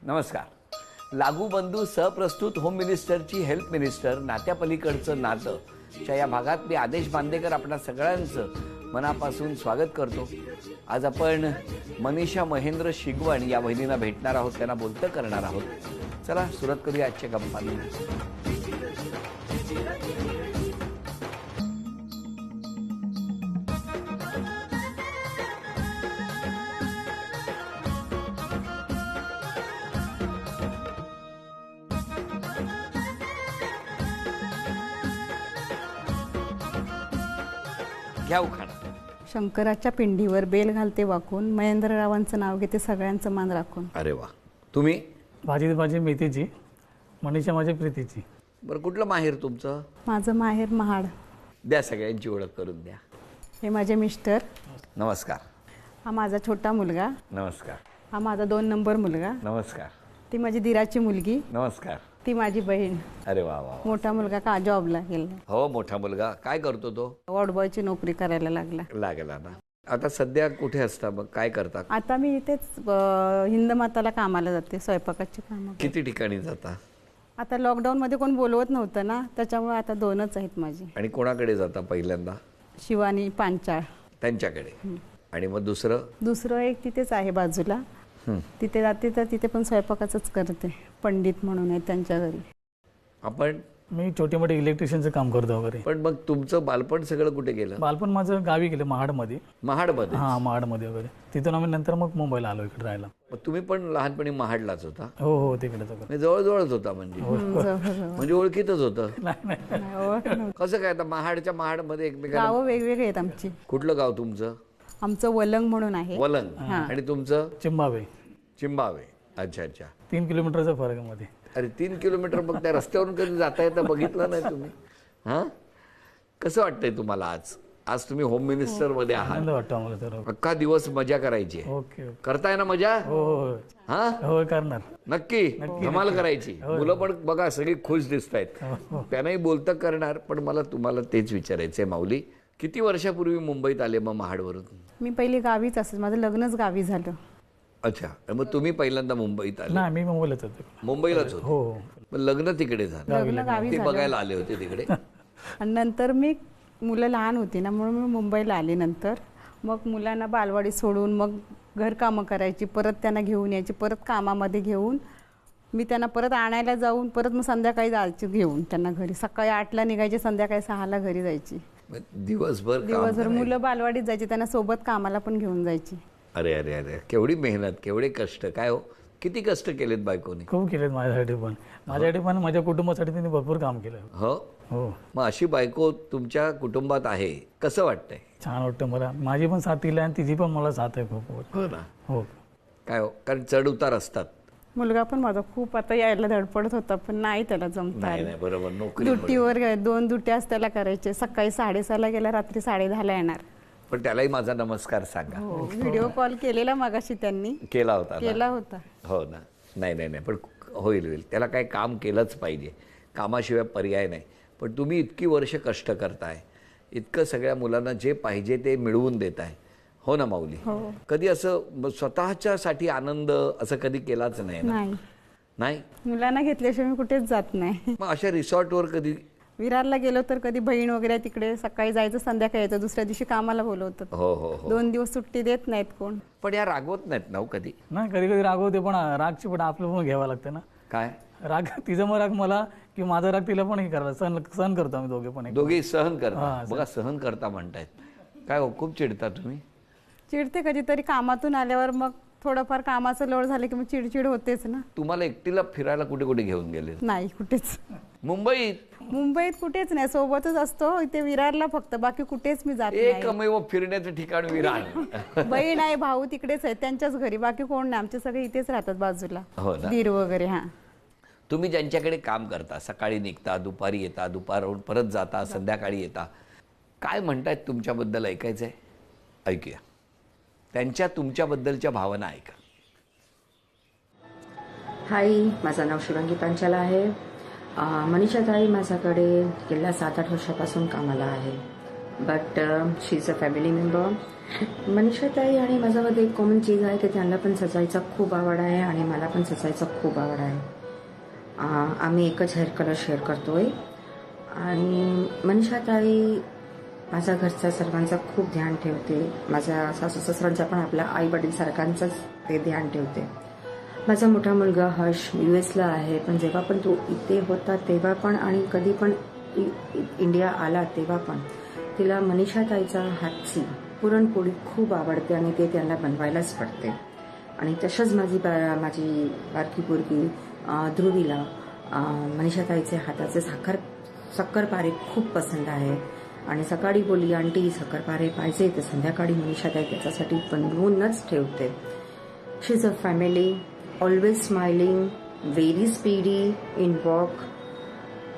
नमस्कार. लागू बंधू सहप्रस्तुत होम मिनिस्टरची हेल्थ मिनिस्टर नात्यापलीकडचं नातं च्या या भागात मी आदेश बांदेकर आपल्या सगळ्यांचं मनापासून स्वागत करतो. आज आपण मनीषा महेंद्र शिगवण या बहिणींना भेटणार आहोत, त्यांना बोलतं करणार आहोत. चला सुरुवात करूया आजच्या गप्पांनी. घ्या उखाणा. शंकराच्या पिंडीवर बेल घालते वाकून, महेंद्ररावांचं नाव घेते सगळ्यांचं मान राखून. अरे वा. तुम्ही? भाजी मेथीची, मनीषा माझ्या प्रीतीची. बरं, कुठलं माहेर तुमचं? माझं माहेर महाड. द्या सगळ्यांची ओळख करून द्या. हे माझे मिस्टर. नमस्कार. हा माझा छोटा मुलगा. नमस्कार. हा माझा 2 नंबर मुलगा. नमस्कार. ती माझी दिराची मुलगी. नमस्कार. ती माझी बहीण. अरे वा वा. मोठा मुलगा का जॉबला गेला. हो, मोठा मुलगा काय करतो तो? वॉर्डबॉयची नोकरी करायला लागला ना. आता सध्या कुठे असता, मग काय करता? आता मी इथेच हिंदमाताला कामाला जाते, स्वयंपाकाची कामं. किती ठिकाणी जाता? आता लॉकडाऊनमध्ये कोण बोलवत नव्हतं ना, त्याच्यामुळे आता 2च आहेत माझी. आणि कोणाकडे जाता पहिल्यांदा? शिवानी पांचाळ त्यांच्याकडे. आणि मग दुसरं एक तिथेच आहे बाजूला, तिथे जाते तर तिथे पण स्वयंपाकाचंच करते. पंडित म्हणून आहे त्यांच्या घरी. आपण? मी छोटे मोठे इलेक्ट्रिशियनचं काम करतो वगैरे. पण मग तुमचं बालपण सगळं कुठे गेलं? बालपण माझं गावी गेलं, महाडमध्ये. महाडमध्ये? हा, महाडमध्ये वगैरे. तिथून आम्ही नंतर मग मुंबईला आलो इकडे राहायला. मग तुम्ही पण लहानपणी महाडलाच होता? हो हो, तिकडे सगळं जवळजवळच होता म्हणजे ओळखीतच होतं. कसं काय? आता महाडमध्ये एकमेकांना गावं वेगवेगळे आहेत आमची. कुठलं गाव तुमचं? आमचं वलंग म्हणून आहे. वलंग. आणि तुमचं? चिंबावे. अच्छा अच्छा. 3 किलोमीटरचा फरक आहे मध्ये. अरे 3 किलोमीटर. मग त्या रस्त्यावरून कधी जाता येतं बघितलं नाही तुम्ही? हा, कसं वाटतंय तुम्हाला आज तुम्ही होम मिनिस्टर मध्ये आहात? आनंद वाटतो आम्हाला तर. अख्खा दिवस मजा करायची. ओके. करताय ना मजा? हो हो हा हो, करणार नक्की. धमाल करायची. मुलं पण बघा सगळी खुश दिसत आहेत. त्यांनाही बोलतं करणार. पण मला तुम्हाला तेच विचारायचंय माऊली, किती वर्षापूर्वी मुंबईत आले मग महाडवरून? मी पहिली गावीच असते, माझं लग्नच गावी झालं. अच्छा. मग तुम्ही पहिल्यांदा मुंबईत आले? नाही, मी मुंबईलाच होतो. मुंबईलाच होते? हो. मग लग्न तिकडे झालं? लग्न गावी ते झालं. बघायला आले होते तिकडे? आणि नंतर मी मुलं लहान होती ना, म्हणून मी मुंबईला आली. नंतर मग मुलांना बालवाडी सोडून मग घरकामं करायची, परत त्यांना घेऊन यायची, परत कामामध्ये घेऊन मी त्यांना परत आणायला जाऊन परत मग संध्याकाळी जायची घेऊन त्यांना घरी. सकाळी 8ला निघायची, संध्याकाळी 6ला घरी जायची. दिवसभर मुलं बालवाडीत जायची, त्यांना सोबत कामाला पण घेऊन जायची. अरे अरे अरे, केवढी मेहनत, केवढे कष्ट. काय हो, किती कष्ट केलेत बायकोने? खूप केलेत माझ्यासाठी पण माझ्या कुटुंबासाठी त्यांनी भरपूर काम केलं. हो हो. मग अशी बायको तुमच्या कुटुंबात आहे, कसं वाटतंय? छान वाटतं मला. माझी पण साथ दिली आणि तिची पण मला साथ आहे खूप. हो ना. हो. काय हो, कारण चढ उतार असतात. मुलगा पण माझा खूप आता यायला धडपडत होता, पण नाही त्याला जमता आलं. नाही, बरोबर. नोकरी ड्युटीवर 2 ड्युट्याच त्याला करायचे. सकाळी 6:30ला गेला, रात्री 10:30ला येणार. पण त्यालाही माझा नमस्कार सांगा. व्हिडिओ कॉल केलेला मगाशी त्यांनी. केला होता. हो ना. नाही पण होईल. त्याला काय काम केलंच पाहिजे, कामाशिवाय पर्याय नाही. पण तुम्ही इतकी वर्ष कष्ट करताय, इतकं सगळ्या मुलांना जे पाहिजे ते मिळवून देताय. हो ना माऊली? कधी असं स्वतःच्यासाठी आनंद असं कधी केलाच नाही ना? नाही. मुलांना घेतल्याशिवाय मी कुठेच जात नाही. मग अशा रिसॉर्टवर कधी? विरारला गेलो तर कधी बहीण वगैरे तिकडे, सकाळी जायचं, संध्याकाळी यायचं, दुसऱ्या दिवशी कामाला बोलवतात. हो. 2 दिवस सुट्टी देत नाहीत कोण. पण या रागवत नाहीत ना कधी? नाही, कधी रागवते, पण रागची पण आपलं पण घ्यावं लागतं ना. काय राग? तिचं मग राग मला की माझा राग तिला पण हे करायला सहन करतो आम्ही दोघे पण. दोघे सहन करता? बघा, सहन करता म्हणतायत. काय हो, खूप चिडता तुम्ही? चिडते कधीतरी कामातून आल्यावर. मग थोडंफार कामाचं लोड झालं की मग चिडचिड होतेच ना. तुम्हाला एकटीला फिरायला कुठे कुठे घेऊन गेले? नाही, कुठेच. मुंबईत कुठेच नाही, सोबतच असतो. इथे विरारला फक्त, बाकी कुठेच मी जात नाही. एकमेव फिरण्याचं ठिकाण विरार. बहीण आहे, भाऊ तिकडेच आहे, त्यांच्याच घरी. बाकी कोण नाही, आमचे सगळे इथेच राहतात बाजूला. हो ना. दीर वगैरे. हा. तुम्ही ज्यांच्याकडे काम करता, सकाळी निघता, दुपारी येता, दुपारहून परत जाता, संध्याकाळी येता, काय म्हणतायत तुमच्याबद्दल ऐकायचंय? ऐकूया. त्यांच्या तुमच्याबद्दलच्या भावना ऐका. हाय, माझं नाव शिवांगी पांचाल आहे. मनीषा ताई माझ्याकडे गेल्या 7-8 वर्षापासून कामाला आहे. But she is a family member. मनीषाताई आणि माझ्यामध्ये एक कॉमन चीज आहे की त्यांना पण सजायचा खूप आवड आहे आणि मला पण सजायचा खूप आवड आहे. आम्ही एकच हेअर कलर शेअर करतोय आणि मनीषाताई माझ्या घरच्या सर्वांचा खूप ध्यान ठेवते. माझ्या सासू सासऱ्यांचा पण आपल्या आई वडील सारख्यांचंच ते ध्यान ठेवते. माझा मोठा मुलगा हर्ष US ला आहे, पण जेव्हा पण तो इथे होता तेव्हा पण आणि कधी पण इंडिया आला तेव्हा पण तिला मनीषाताईचा हातची पुरणपोळी खूप आवडते आणि ते त्यांना बनवायलाच पडते. आणि तसंच माझी बारकी पोरगी ध्रुवीला मनीषाताईचे हाताचे शक्करपारे खूप पसंत आहे आणि सकाळी बोलली आंटी शक्करपारे पाहिजे तर संध्याकाळी मनीषाताई त्याच्यासाठी बनवूनच ठेवते. She is a family, always smiling, very speedy in walk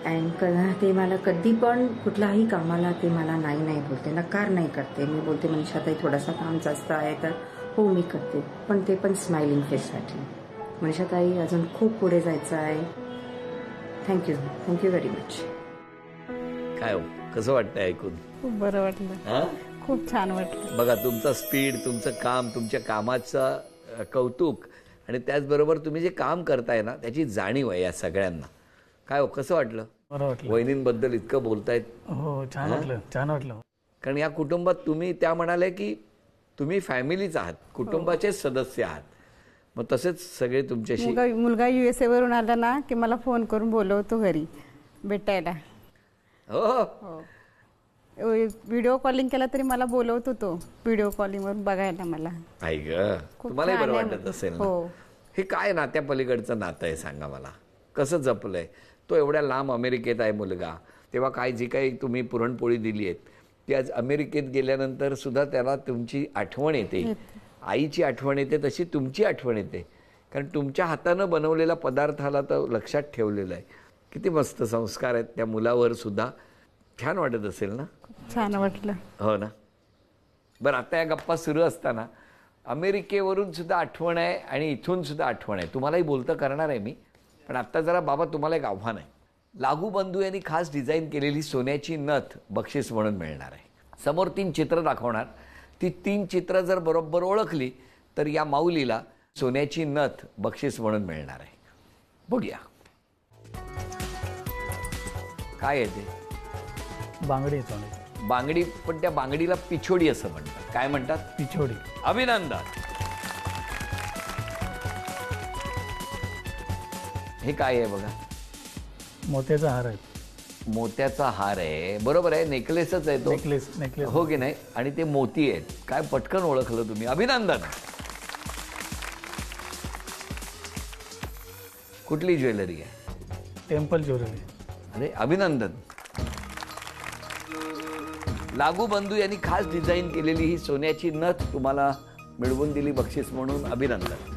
and ते मला कधी पण कुठल्याही कामाला ते मला नाही बोलते, नकार नाही करते. मी बोलते मनीषाताई थोडासा काम जास्त आहे तर हो मी करते, पण ते पण स्माइलिंग फेससाठी. मनीषाताई अजून खूप पुढे जायचं आहे. Thank you very much. काय हो, कसं वाटतंय ऐकून? खूप बरं वाटलं, हा? खूप छान वाटलं. बघा तुमचा स्पीड, तुमचं काम, तुमच्या कामाचं कौतुक आणि त्याचबरोबर तुम्ही जे काम करताय ना त्याची जाणीव आहे या सगळ्यांना. काय हो, कसं वाटलं? बरं वाटलं. वहिनींबद्दल इतकं बोलतायत? हो, छान वाटलं, छान वाटलं. कारण या कुटुंबात तुम्ही त्या म्हणाले की तुम्ही फॅमिलीच आहात, कुटुंबाचेच सदस्य आहात. मग तसेच सगळे तुमच्याशी. मुलगा USA वरून आला ना की मला फोन करून बोलवतो घरी भेटायला. हो, व्हिडिओ कॉलिंग केला तरी मला बोलवतो तो, व्हिडिओ कॉलिंगवरून बघायला मला. आई ग, तुम्हालाही बरं वाटत असेल ना? हो. हे काय नात्या पलीकडचं नातं आहे सांगा मला, कसं जपलंय? तो एवढ्या लांब अमेरिकेत आहे मुलगा, तेव्हा काय जी काही तुम्ही पुरणपोळी दिली आहेत ती आज अमेरिकेत गेल्यानंतर सुद्धा त्याला तुमची आठवण येते, आईची आठवण येते, तशी तुमची आठवण येते. कारण तुमच्या हातानं बनवलेला पदार्थाला तर लक्षात ठेवलेलं आहे. किती मस्त संस्कार आहेत त्या मुलावर सुद्धा. छान वाटत असेल ना? छान वाटलं. हो ना. बरं, आता या गप्पा सुरू असताना अमेरिकेवरून सुद्धा आठवण आहे आणि इथून सुद्धा आठवण आहे. तुम्हालाही बोलतं करणार आहे मी, पण आत्ता जरा बाबा तुम्हाला एक आव्हान आहे. लागू बंधू यांनी खास डिझाईन केलेली सोन्याची नथ बक्षीस म्हणून मिळणार आहे. समोर 3 चित्र दाखवणार, ती 3 चित्र जर बरोबर ओळखली तर या माऊलीला सोन्याची नथ बक्षीस म्हणून मिळणार आहे. बघूया काय आहे ते. बांगडी आहे सोन्याची. बांगडी, पण त्या बांगडीला पिछोडी असं म्हणतात. काय म्हणतात? पिछोडी. अभिनंदन. हे काय आहे बघा? मोत्याचा हार आहे. मोत्याचा हार आहे, बरोबर आहे. नेकलेसच आहे तो. नेकलेस. हो की नाही? आणि ते मोती आहेत. काय पटकन ओळखलं तुम्ही, अभिनंदन. कुठली ज्वेलरी आहे? Temple jewellery. अरे अभिनंदन. लागू बंधू यांनी खास डिझाईन केलेली ही सोन्याची नथ तुम्हाला मिळवून दिली बक्षीस म्हणून. अभिनंदन.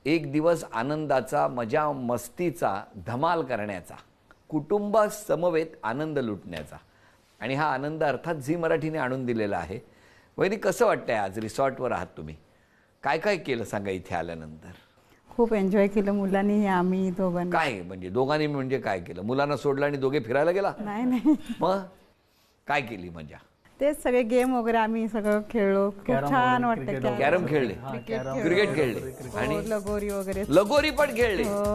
एक दिवस आनंदाचा, मजा मस्तीचा, धमाल करण्याचा, कुटुंबासमवेत आनंद लुटण्याचा, आणि हा आनंद अर्थात झी मराठीने आणून दिलेला आहे. वहिनी, कसं वाटतंय? आज रिसॉर्टवर आहात तुम्ही, काय काय केलं सांगा इथे आल्यानंतर? खूप एन्जॉय केलं मुलांनी, आम्ही दोघांनी. काय म्हणजे दोघांनी म्हणजे काय केलं? मुलांना सोडलं आणि दोघे फिरायला गेला? नाही. मग काय केली मजा? तेच सगळे गेम वगैरे आम्ही सगळं खेळलो. खूप छान वाटतं. कॅरम खेळले, क्रिकेट खेळले आणि लगोरी वगैरे. लगोरी पण खेळले. हो.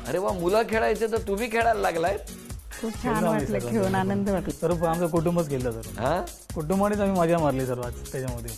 अरे वा, मुलं खेळायचे तर तुम्ही खेळायला लागलाय. खूप छान वाटलं, खेळून आनंद वाटला. सर्व आमचं कुटुंबच केलं सर. हा, कुटुंबानेच आम्ही मजा मारली सर्वात त्याच्यामध्ये.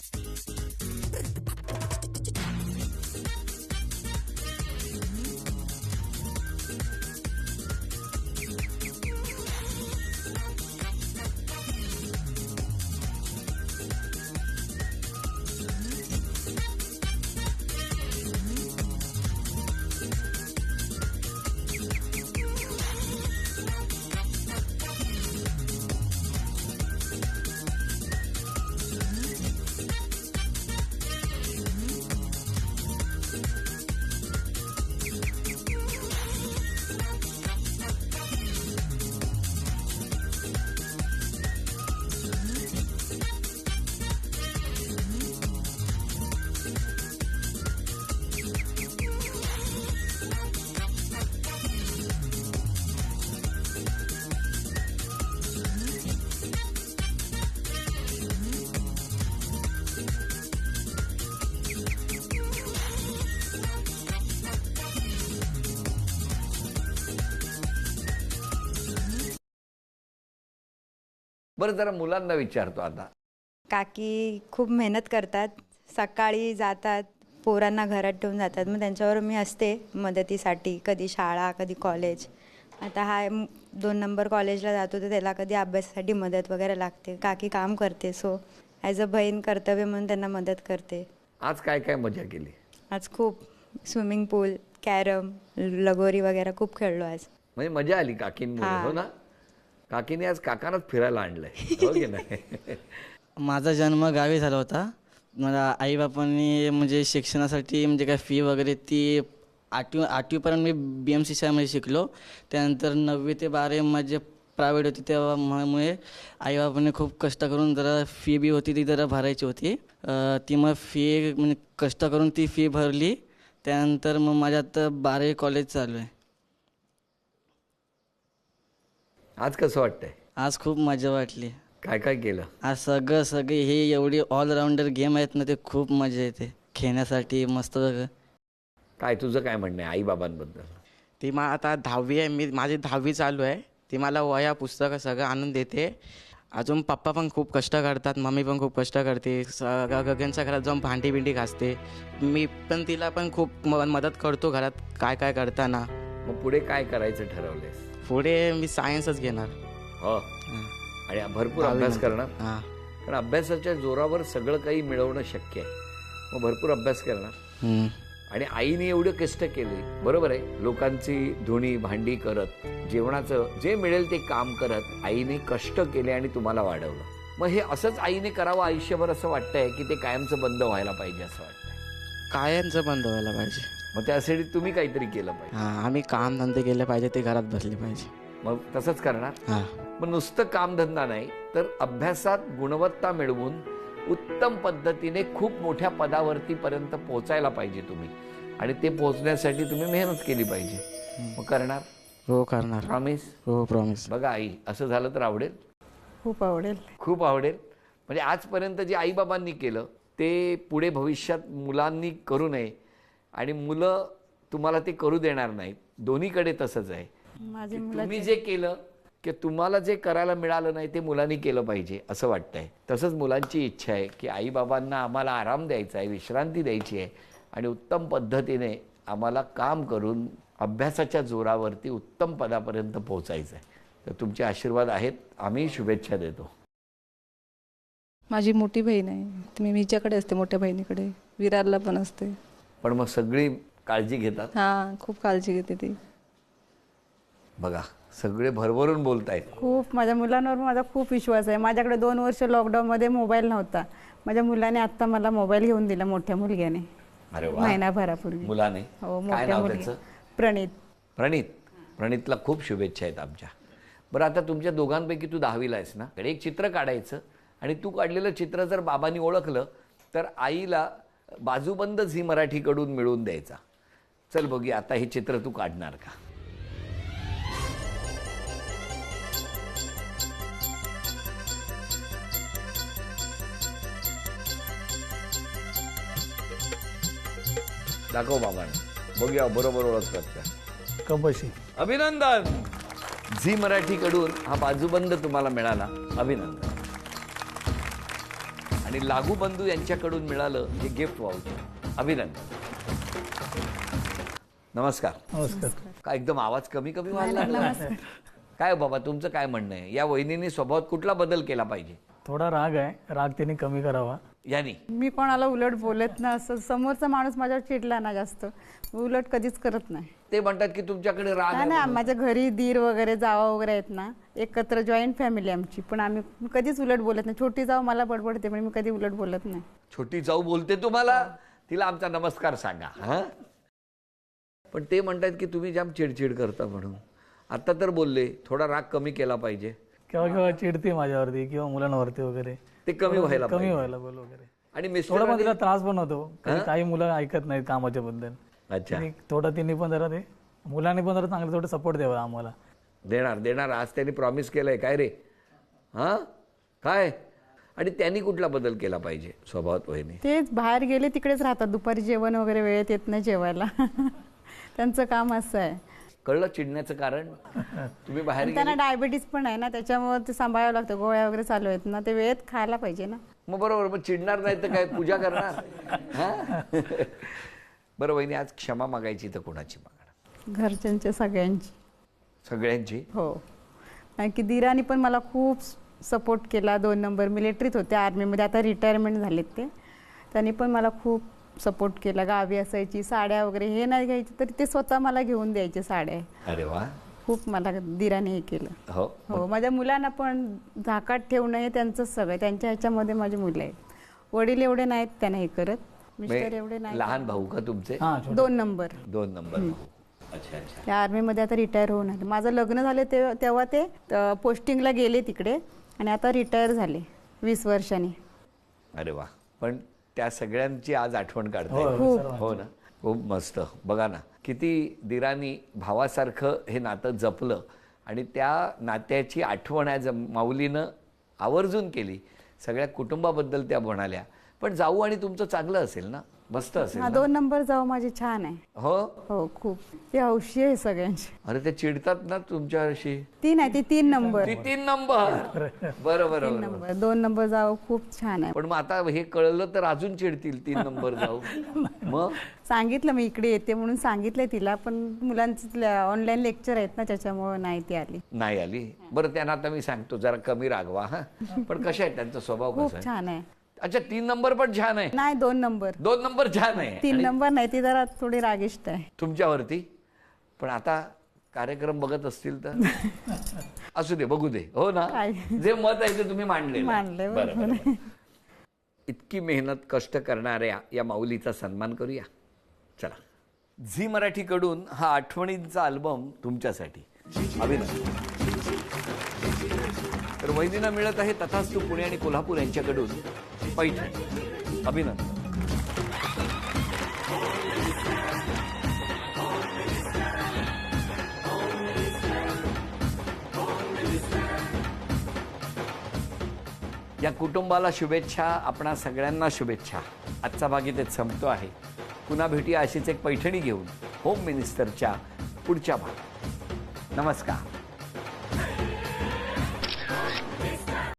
बरं, जरा मुलांना विचारतो आता. काकी खूप मेहनत करतात, सकाळी जातात, पोरांना घरात ठेवून जातात, मग त्यांच्यावर मी असते मदतीसाठी, कधी शाळा कधी कॉलेज. आता हा 2 नंबर कॉलेजला जातो तर त्याला कधी अभ्यासासाठी मदत वगैरे लागते, काकी काम करते, सो ॲज अ बहीण कर्तव्य म्हणून त्यांना मदत करते. आज काय काय मजा केली? आज खूप स्विमिंग पूल, कॅरम, लगोरी वगैरे खूप खेळलो आज. म्हणजे मजा आली काकींमुळे, हो ना? काकीने आज काकांनाच फिरायला आणलंय, हो की नाही? माझा जन्म गावी झाला होता. मला आईबापांनी म्हणजे शिक्षणासाठी म्हणजे काय फी वगैरे ती आठवीपर्यंत मी BMC शाळेमध्ये शिकलो. त्यानंतर 9वी ते 12वी माझे प्रायव्हेट होती, त्यामुळे आईबापांनी खूप कष्ट करून जरा फी बी होती ती जरा भरायची होती. ती मग फी म्हणजे कष्ट करून ती फी भरली. त्यानंतर मग माझ्या आता 12वी कॉलेज चालू आहे. आज कसं वाटतंय? आज खूप मजा वाटली. काय काय केलं आज? सगळे हे एवढी ऑलराऊंडर गेम आहेत ना, ते खूप मजा येते खेळण्यासाठी. मस्त. काय तुझं काय म्हणणं आहे आई बाबांबद्दल? ती आता 10वी आहे, माझी 10वी चालू आहे. ती मला वह्या पुस्तकं सगळं आणून देते. अजून पप्पा पण खूप कष्ट करतात, मम्मी पण खूप कष्ट करते. गगनच्या घरात जाऊन भांडी बिंडी घासते. मी पण तिला पण खूप मदत करतो घरात काय काय करताना. मग पुढे काय करायचं ठरवलंयस? पुढे मी सायन्सच घेणार. हो, आणि भरपूर अभ्यास करणार. हां. कारण अभ्यासाच्या जोरावर सगळं काही मिळवणं शक्य आहे. मग भरपूर अभ्यास करणार. आणि आईने एवढे कष्ट केले, बरोबर आहे, लोकांची धुणी भांडी करत, जेवणाचं जे मिळेल ते काम करत आईने कष्ट केले आणि तुम्हाला वाढवलं. मग हे असंच आईने करावं आयुष्यभर असं वाटतंय की ते कायमचं बंद व्हायला पाहिजे असं वाटतंय? कायमचं बंद व्हायला पाहिजे. मग त्यासाठी तुम्ही काहीतरी केलं पाहिजे. हां, आम्ही काम धंदे केले पाहिजे, ते घरात बसले पाहिजे. मग तसंच करणार. हां. मग नुसतं कामधंदा नाही तर अभ्यासात गुणवत्ता मिळवून उत्तम पद्धतीने खूप मोठ्या पदावरती पर्यंत पोहोचायला पाहिजे तुम्ही. आणि ते पोहोचण्यासाठी तुम्ही मेहनत केली पाहिजे. मग करणार? हो, करणार. प्रॉमिस? हो, प्रॉमिस. बघा आई, असं झालं तर आवडेल, खूप आवडेल. खूप आवडेल. म्हणजे आजपर्यंत जे आईबाबांनी केलं ते पुढे भविष्यात मुलांनी करू नये आणि मुलं तुम्हाला ते करू देणार नाहीत. दोन्हीकडे तसंच आहे. तुम्ही जे केलं की तुम्हाला जे करायला मिळालं नाही ते मुलांनी केलं पाहिजे असं वाटतंय. तसंच मुलांची इच्छा आहे की आईबाबांना आम्हाला आराम द्यायचा आहे, विश्रांती द्यायची आहे आणि उत्तम पद्धतीने आम्हाला काम करून अभ्यासाच्या जोरावरती उत्तम पदापर्यंत पोहोचायचं आहे. तर तुमचे आशीर्वाद आहेत, आम्ही शुभेच्छा देतो. माझी मोठी बहीण आहे, मी हिच्याकडे असते, मोठ्या बहिणीकडे. विरारला पण असते. पण मग सगळी काळजी घेतात? हां, खूप काळजी घेते ती. बघा, सगळे भरभरून बोलतायत. खूप. माझ्या मुलांवर माझा खूप विश्वास आहे. माझ्याकडे 2 वर्ष लॉकडाऊनमध्ये मोबाईल नव्हता. माझ्या मुलाने आत्ता मला मोबाईल घेऊन दिला, मोठ्या मुलग्याने. अरे वा. महिनाभरापूर्वी. मुलाने? हो, काय मोठ्या नाव मुलगी. त्याचं? प्रणित. प्रणित. प्रणितला खूप शुभेच्छा आहेत आमच्या. बरं, आता तुमच्या दोघांपैकी तू 10वीला आहेस ना, एक चित्र काढायचं आणि तू काढलेलं चित्र जर बाबांनी ओळखलं तर आईला बाजूबंद झी मराठीकडून मिळवून द्यायचा. चल बघूया आता हे चित्र तू काढणार का? दाखव बाबांना, बघूया बरोबर ओळखतात का. कपाशी. अभिनंदन. झी मराठीकडून हा बाजूबंद तुम्हाला मिळाला, अभिनंदन. आणि लागू बंधू यांच्याकडून मिळालं हे गिफ्ट वाउचर, अभिनंदन. नमस्कार. नमस्कार. काय एकदम आवाज कमी कमी व्हायला लागला? काय बाबा तुमचं काय म्हणणं आहे? या वहिनीने स्वभावात कुठला बदल केला पाहिजे? थोडा राग आहे, राग त्यांनी कमी करावा. यानी मी कोणाला उलट बोलत ना, असं समोरचा माणूस माझ्यावर चिडला ना जास्त, उलट कधीच करत नाही. ते म्हणतात की तुमच्याकडे राग नाही आहे नाही, म्हणून. माझ्या घरी दीर वगैरे जावा वगैरे आहेत ना, एकत्र जॉईंट फॅमिली आमची, पण आम्ही कधीच उलट बोलत नाही. छोटी जाऊ मला बडबडते पण मी कधी उलट बोलत नाही. छोटी जाऊ बोलते तुम्हाला, तिला आमचा नमस्कार सांगा. हा, पण ते म्हणतात की तुम्ही जाम चिडचिड करता म्हणून. आता तर बोलले थोडा राग कमी केला पाहिजे. केव्हा केव्हा चिडते माझ्यावरती किंवा मुलांवरती वगैरे, ते कमी व्हायला कमी पाहिजे. व्हायला बोल वगैरे. आणि थोडा पण तिला मिस्टर त्रास पण होतो. काही मुलं ऐकत नाहीत कामाच्या बद्दल. अच्छा, थोडं तिने पण जरा ते मुलांनी पण जरा चांगलं थोडं सपोर्ट द्यावा आम्हाला. देणार देणार. आज त्यांनी प्रॉमिस केलंय काय रे? हा काय? आणि त्यांनी कुठला बदल केला पाहिजे स्वभावात वहिनी? तेच बाहेर गेले तिकडेच राहतात, दुपारी जेवण वगैरे वेळेत येत नाही जेवायला. त्यांचं काम असं आहे. कळलं चिडण्याचं कारण? तुम्ही बाहेर आणि त्यांना गेले डायबिटीज पण आहे ना, त्याच्यामुळे ते सांभाळावं लागतं. गोळ्या वगैरे चालू आहेत ना, ते वेळेत खायला पाहिजे ना. मग बरोबर, मग चिडणार नाही तर काय पूजा करणार? हा? बरं वहिनी, आज क्षमा मागायची तर कोणाची मागणार? घरच्यांच्या सगळ्यांची. सगळ्यांची? हो, कारण की दिरानी पण मला खूप सपोर्ट केला. 2 नंबर मिलिटरीत होते, आर्मीमध्ये, आता रिटायरमेंट झालेत ते. त्यांनी पण मला खूप सपोर्ट केला. गावी असायची, साड्या वगैरे हे नाही घ्यायची तरी ते स्वतः मला घेऊन द्यायचे साड्या. अरे वा, खूप मला दिराने हे केलं. हो हो, माझ्या मुलांना पण झाकात ठेवणं हे त्यांचंच सगळं. त्यांच्या ह्याच्यामध्ये माझी मुलं आहेत. वडील एवढे नाहीत त्यांना हे करत, मिस्टर एवढे नाही. लहान भाऊ का तुमचे? 2 नंबर. 2 नंबर भाऊ. अच्छा अच्छा. त्या आर्मीमध्ये आता रिटायर होऊन आले. माझं लग्न झाले तेव्हा ते पोस्टिंगला गेले तिकडे आणि आता रिटायर झाले 20 वर्षांनी. अरे वा, पण त्या सगळ्यांची आज आठवण काढताय. हो ना, खूप मस्त. बघा ना, किती दिरांनी भावासारखं हे नातं जपलं आणि त्या नात्याची आठवण आज माऊलीनं आवर्जून केली. सगळ्या कुटुंबाबद्दल त्या म्हणाल्या. पण जाऊ आणि तुमचं चांगलं असेल ना, मस्त असेल हा, ना? 2 नंबर जाऊ माझी छान आहे. हो हो, खूप. ती हौशी आहे सगळ्यांची. अरे ते चिडतात ना तुमच्याशी? ती नाही, ती 3 नंबर. ती 3 नंबर. बरोबर. 3 नंबर, 2 नंबर जाऊ खूप छान आहे. पण मग आता हे कळलं तर अजून चिडतील 3 नंबर जाऊ. मग सांगितलं मी इकडे येते म्हणून सांगितलंय तिला, पण मुलांचे ऑनलाईन लेक्चर आहेत ना, त्याच्यामुळे नाही ती आली. नाही आली. बरं, त्यांना आता मी सांगतो जरा कमी रागवा. हा, पण कशा आहे त्यांचा स्वभाव? कसा खूप आहे? छान आहे. अच्छा, 3 नंबर पण छान आहे? नाही, 2 नंबर. 2 नंबर छान आहे. 3 नंबर नाही, ती जरा थोडी रागिष्ट आहे तुमच्यावरती. पण आता कार्यक्रम बघत असतील तर असू दे, बघू दे. हो ना, काय? जे मत आहे ते तुम्ही मांडले. बरोबर. इतकी मेहनत कष्ट करणाऱ्या या माऊलीचा सन्मान करूया. चला, झी मराठीकडून हा आठवणींचा अल्बम तुमच्यासाठी. अभिनंदन. तर वहिनींना मिळत आहे तथास्तु पुणे आणि कोल्हापूर यांच्याकडून पैठणी. अभिनंदन. या कुटुंबाला शुभेच्छा, आपणा सगळ्यांना शुभेच्छा. आजचा भाग इथेच संपतो आहे. पुन्हा भेटूया अशीच एक पैठणी घेऊन होम मिनिस्टरच्या पुढच्या भागात. नमस्कार.